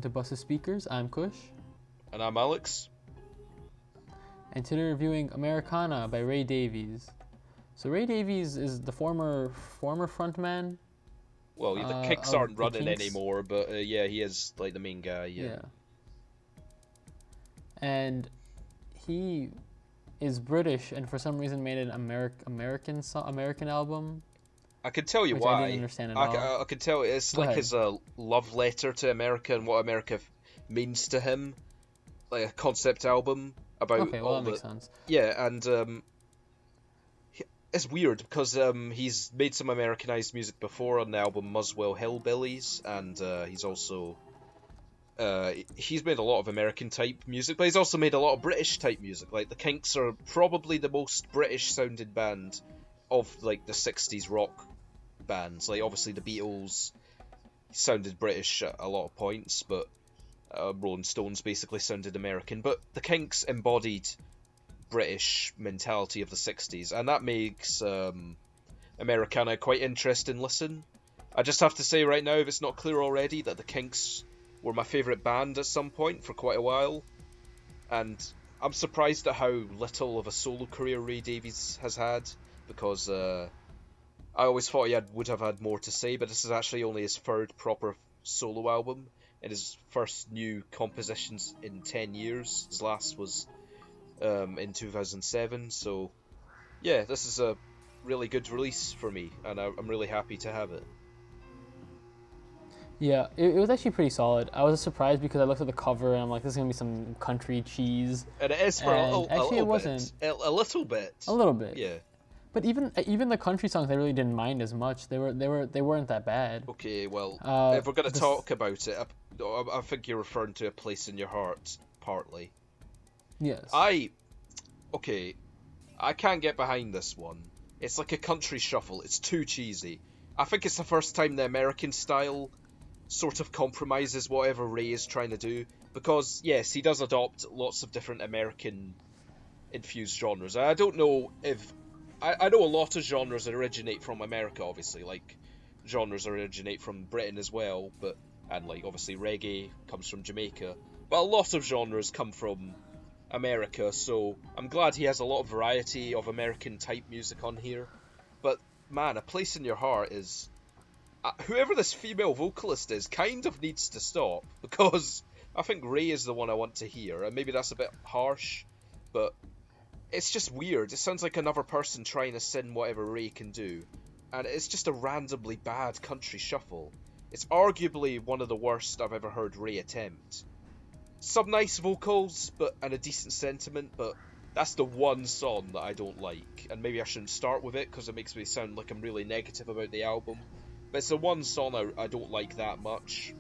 to Bus's Speakers. I'm Kush. And I'm Alex. And today we're reviewing Americana by Ray Davies. So Ray Davies is the former frontman. Well, the Kinks aren't running Kinks. anymore, but yeah, he is like the main guy. Yeah. And he is British, and for some reason made an American album. I can tell you which why. I didn't understand at all. I can tell it's Go like ahead. his love letter to America and what America means to him, like a concept album about. Okay, well that makes sense. Yeah, and it's weird because he's made some Americanized music before on the album Muswell Hillbillies, and he's also he's made a lot of American type music, but he's also made a lot of British type music. Like the Kinks are probably the most British sounding band of like the 60s rock bands. Like obviously the Beatles sounded British at a lot of points, but Rolling Stones basically sounded American. But the Kinks embodied British mentality of the 60s, and that makes Americana quite interesting listen. I just have to say right now, if it's not clear already, that the Kinks were my favourite band at some point for quite a while, and I'm surprised at how little of a solo career Ray Davies has had, because I always thought he would have had more to say, but this is actually only his third proper solo album and his first new compositions in 10 years. His last was in 2007, so yeah, this is a really good release for me, and I'm really happy to have it. Yeah, it was actually pretty solid. I was surprised because I looked at the cover and I'm like, this is going to be some country cheese. And it is for a little wasn't. bit. A little bit. A little bit. Yeah. But even the country songs, I really didn't mind as much. They weren't that bad. Okay, well, if we're going to talk about it, I think you're referring to A Place in Your Heart, partly. Yes. I can't get behind this one. It's like a country shuffle. It's too cheesy. I think it's the first time the American style sort of compromises whatever Ray is trying to do. Because, yes, he does adopt lots of different American-infused genres. I don't know if... I know a lot of genres originate from America, obviously. Like, genres originate from Britain as well. And, like, obviously reggae comes from Jamaica. But a lot of genres come from America, so I'm glad he has a lot of variety of American-type music on here. But, man, A Place in Your Heart is... whoever this female vocalist is kind of needs to stop, because I think Ray is the one I want to hear, and maybe that's a bit harsh, but it's just weird. It sounds like another person trying to sing whatever Ray can do, and it's just a randomly bad country shuffle. It's arguably one of the worst I've ever heard Ray attempt. Some nice vocals, and a decent sentiment, but that's the one song that I don't like, and maybe I shouldn't start with it, because it makes me sound like I'm really negative about the album. But it's the one song I don't like that much,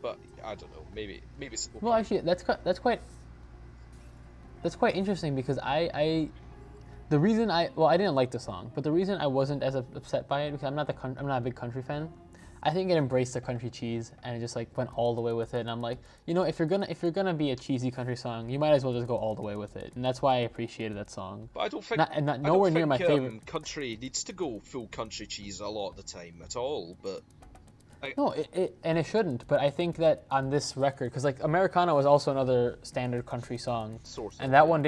but I don't know. Maybe it's okay. Well, actually, that's quite interesting, because I didn't like the song, but the reason I wasn't as upset by it, because I'm not a big country fan. I think it embraced the country cheese and it just like went all the way with it. And I'm like, if you're gonna be a cheesy country song, you might as well just go all the way with it. And that's why I appreciated that song. But I don't think nowhere near my favorite. Country needs to go full country cheese a lot of the time at all. But no, it shouldn't. But I think that on this record, because like Americana was also another standard country song, and that one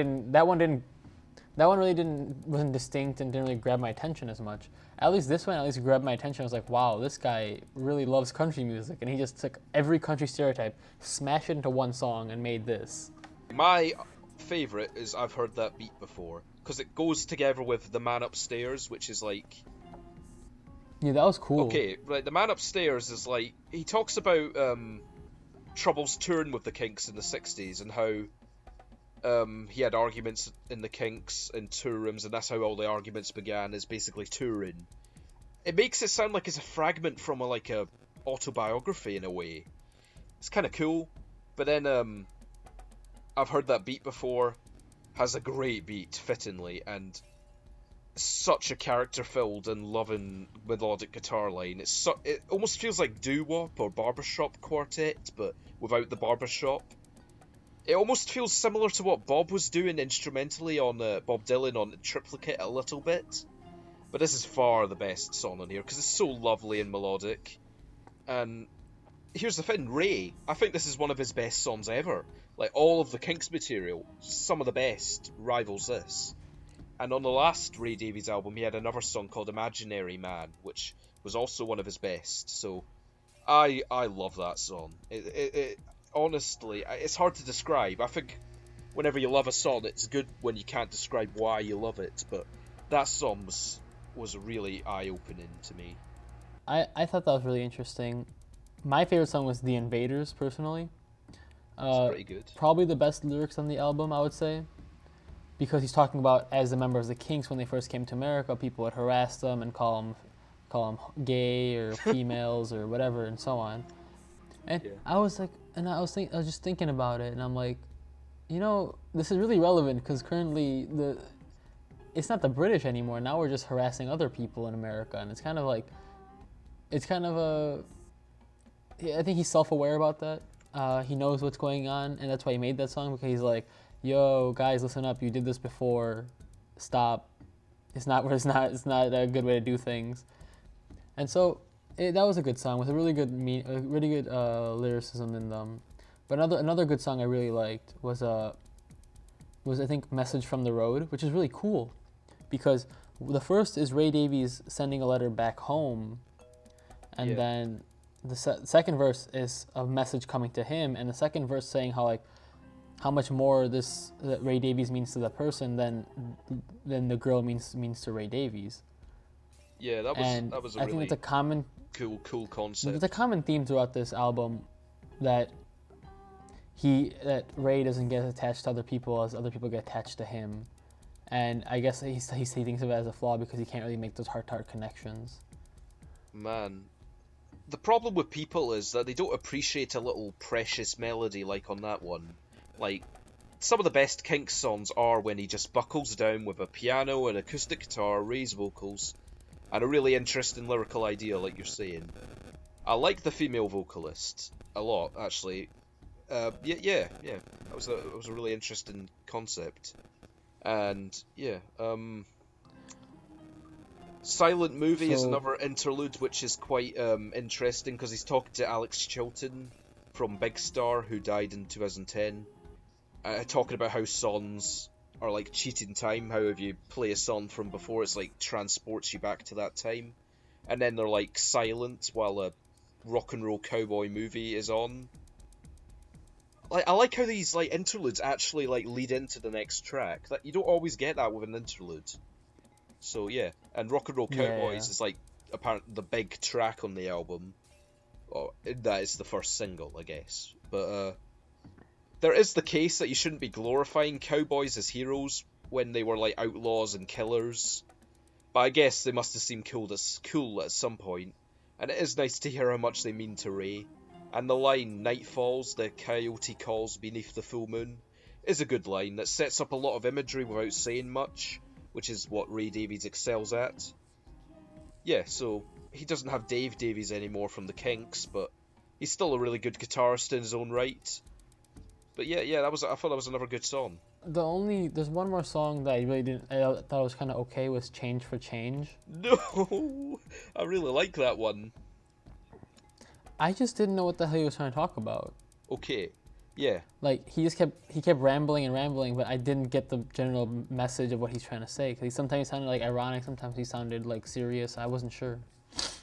wasn't distinct and didn't really grab my attention as much. At least this one grabbed my attention. I was like, wow, this guy really loves country music, and he just took every country stereotype, smashed it into one song, and made this. My favourite is I've heard that beat before, because it goes together with The Man Upstairs, which is like... Yeah, that was cool. Okay, right, The Man Upstairs is like... He talks about troubles touring with the Kinks in the 60s, and how he had arguments in the Kinks in tour rooms, and that's how all the arguments began, is basically touring. It makes it sound like it's a fragment from a autobiography in a way. It's kind of cool, but then I've heard that beat before, has a great beat, fittingly, and such a character-filled and loving melodic guitar line. It almost feels like doo-wop or barbershop quartet, but without the barbershop. It almost feels similar to what Bob was doing instrumentally on Bob Dylan on Triplicate a little bit. But this is far the best song on here, because it's so lovely and melodic. And here's the thing, Ray, I think this is one of his best songs ever. Like, all of the Kinks material, some of the best, rivals this. And on the last Ray Davies album, he had another song called Imaginary Man, which was also one of his best. So, I love that song. It honestly, it's hard to describe. I think whenever you love a song, it's good when you can't describe why you love it, but that song was really eye-opening to me. I thought that was really interesting. My favorite song was The Invaders, personally. It's pretty good. Probably the best lyrics on the album, I would say. Because he's talking about, as a member of the Kinks, when they first came to America, people would harass them and call them gay or females or whatever and so on. And Yeah. I was just thinking about it, and I'm like, this is really relevant because currently it's not the British anymore. Now we're just harassing other people in America, and I think he's self-aware about that. He knows what's going on, and that's why he made that song, because he's like, yo, guys, listen up. You did this before. Stop. It's not a good way to do things. And so that was a good song with a really good lyricism in them. But another good song I really liked was I think Message from the Road, which is really cool, because the first is Ray Davies sending a letter back home, and then the second verse is a message coming to him, and the second verse saying how much more that Ray Davies means to that person than the girl means to Ray Davies. Yeah, that was a I really think it's a common cool concept. It's a common theme throughout this album that Ray doesn't get attached to other people as other people get attached to him, and I guess he thinks of it as a flaw because he can't really make those heart-to-heart connections. Man, the problem with people is that they don't appreciate a little precious melody like on that one. Like, some of the best Kinks songs are when he just buckles down with a piano, an acoustic guitar, Ray's vocals, and a really interesting lyrical idea, like you're saying. I like the female vocalist a lot, actually. Yeah. That was a really interesting concept. And Silent Movie is another interlude which is quite interesting, because he's talking to Alex Chilton from Big Star, who died in 2010, talking about how songs are like cheating time, how if you play a song from before, it's like transports you back to that time, and then they're like silent while a rock and roll cowboy movie is on. Like, I like how these like interludes actually like lead into the next track. That you don't always get that with an interlude. So yeah, and Rock and Roll Cowboys is like apparently the big track on the album. Or that is the first single, I guess. But there is the case that you shouldn't be glorifying cowboys as heroes when they were like outlaws and killers. But I guess they must have seemed cool at some point. And it is nice to hear how much they mean to Ray. And the line, "Night falls, the coyote calls beneath the full moon," is a good line that sets up a lot of imagery without saying much, which is what Ray Davies excels at. Yeah, so he doesn't have Dave Davies anymore from the Kinks, but he's still a really good guitarist in his own right. But yeah, I thought that was another good song. There's one more song that I really didn't. I thought was kind of okay. Was "Change for Change." No, I really like that one. I just didn't know what the hell he was trying to talk about. Okay, yeah. Like he kept rambling and rambling, but I didn't get the general message of what he's trying to say. Cause sometimes he sounded like ironic, sometimes he sounded like serious. I wasn't sure.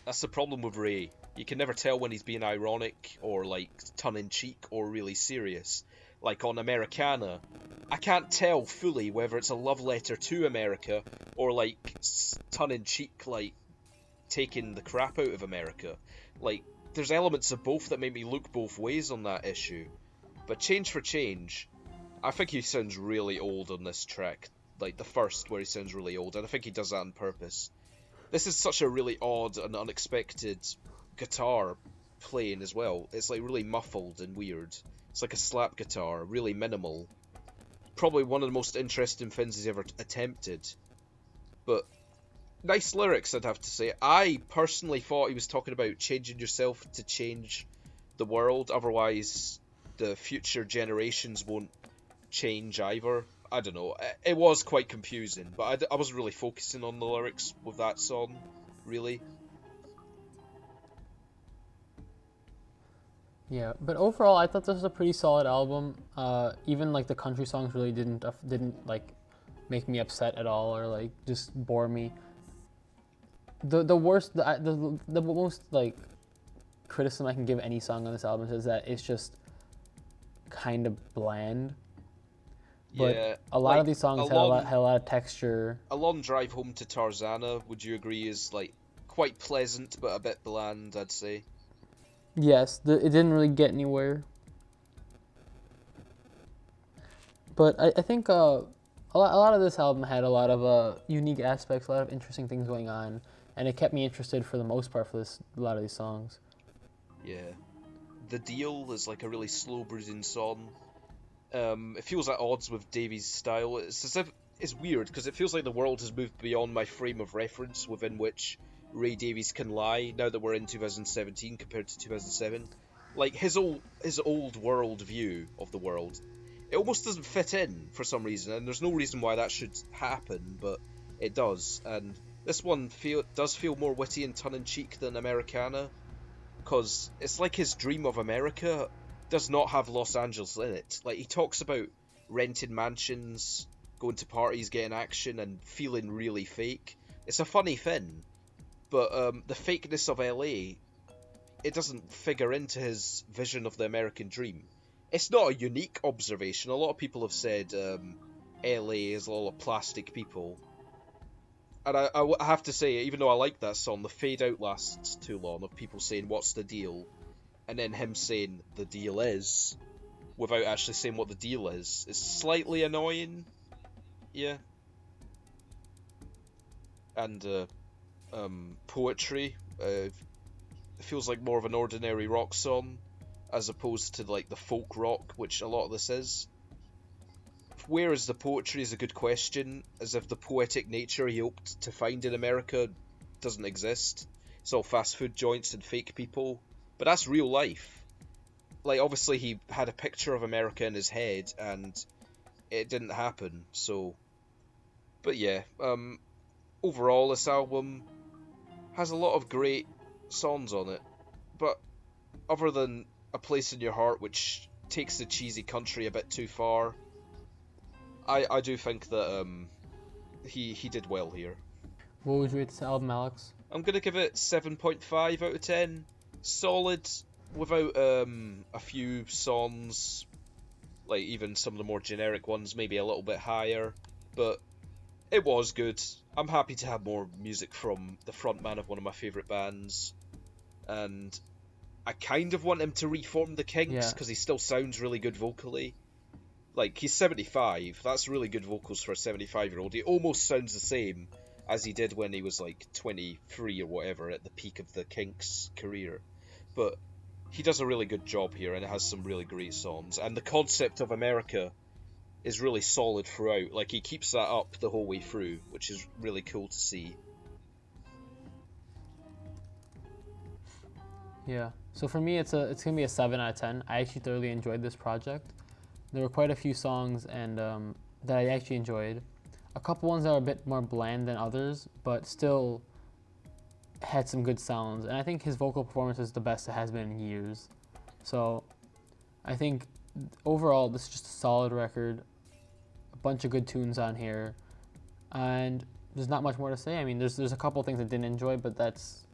That's the problem with Ray. You can never tell when he's being ironic or like tongue-in-cheek or really serious. Like on Americana, I can't tell fully whether it's a love letter to America or like tongue-in-cheek, like taking the crap out of America. Like, there's elements of both that make me look both ways on that issue. But Change for Change, I think he sounds really old on this track. Like the first where he sounds really old, and I think he does that on purpose. This is such a really odd and unexpected guitar playing as well. It's like really muffled and weird. It's like a slap guitar, really minimal. Probably one of the most interesting things he's ever attempted. But nice lyrics, I'd have to say. I personally thought he was talking about changing yourself to change the world, otherwise the future generations won't change either. I don't know. It was quite confusing, but I wasn't really focusing on the lyrics with that song, really. Yeah, but overall, I thought this was a pretty solid album. Even like the country songs really didn't like make me upset at all or like just bore me. The worst the most like criticism I can give any song on this album is that it's just kind of bland. But Yeah, a lot of like these songs had a lot of texture. a long drive home to Tarzana. Would you agree is like quite pleasant but a bit bland? I'd say. Yes, it didn't really get anywhere. But I think a lot of this album had a lot of unique aspects, a lot of interesting things going on, and it kept me interested for the most part for a lot of these songs. Yeah, The Deal is like a really slow brooding song. It feels at odds with Davies' style. It's as if it's weird because it feels like the world has moved beyond my frame of reference within which Ray Davies can lie. Now that we're in 2017 compared to 2007, like his old world view of the world, it almost doesn't fit in for some reason, and there's no reason why that should happen, but it does. And this one does feel more witty and tongue-in-cheek than Americana, because it's like his dream of America does not have Los Angeles in it. Like, he talks about renting mansions, going to parties, getting action, and feeling really fake. It's a funny thing, but the fakeness of LA, it doesn't figure into his vision of the American dream. It's not a unique observation. A lot of people have said LA is a lot of plastic people. And I have to say, even though I like that song, the fade out lasts too long of people saying, "What's the deal?" and then him saying, "The deal is," without actually saying what the deal is. It's slightly annoying. Yeah. And poetry. It feels like more of an ordinary rock song, as opposed to like the folk rock, which a lot of this is. Where is the poetry is a good question, as if the poetic nature he hoped to find in America doesn't exist. It's all fast food joints and fake people. But that's real life. Like, obviously he had a picture of America in his head, and it didn't happen, so... But yeah, overall this album has a lot of great songs on it. But other than A Place in Your Heart, which takes the cheesy country a bit too far, I do think that he did well here. What would you rate this album, Alex? I'm gonna give it 7.5 out of 10. Solid, without a few songs, like even some of the more generic ones, maybe a little bit higher, but it was good. I'm happy to have more music from the frontman of one of my favourite bands, and I kind of want him to reform the Kinks, because he still sounds really good vocally. Like, he's 75, that's really good vocals for a 75-year-old. He almost sounds the same as he did when he was like 23 or whatever at the peak of the Kinks career. But he does a really good job here, and it has some really great songs. And the concept of America is really solid throughout. Like, he keeps that up the whole way through, which is really cool to see. Yeah. So for me, it's gonna be a 7 out of 10. I actually thoroughly enjoyed this project. There were quite a few songs and that I actually enjoyed. A couple ones that were a bit more bland than others, but still had some good sounds. And I think his vocal performance is the best it has been in years. So I think overall this is just a solid record. A bunch of good tunes on here, and there's not much more to say. I mean, there's a couple things I didn't enjoy, but that's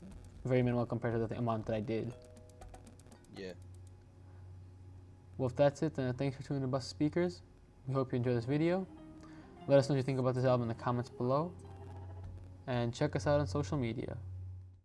very minimal compared to the amount that I did. Yeah. Well, if that's it, then thanks for tuning to Bus Speakers. We hope you enjoyed this video. Let us know what you think about this album in the comments below. And check us out on social media.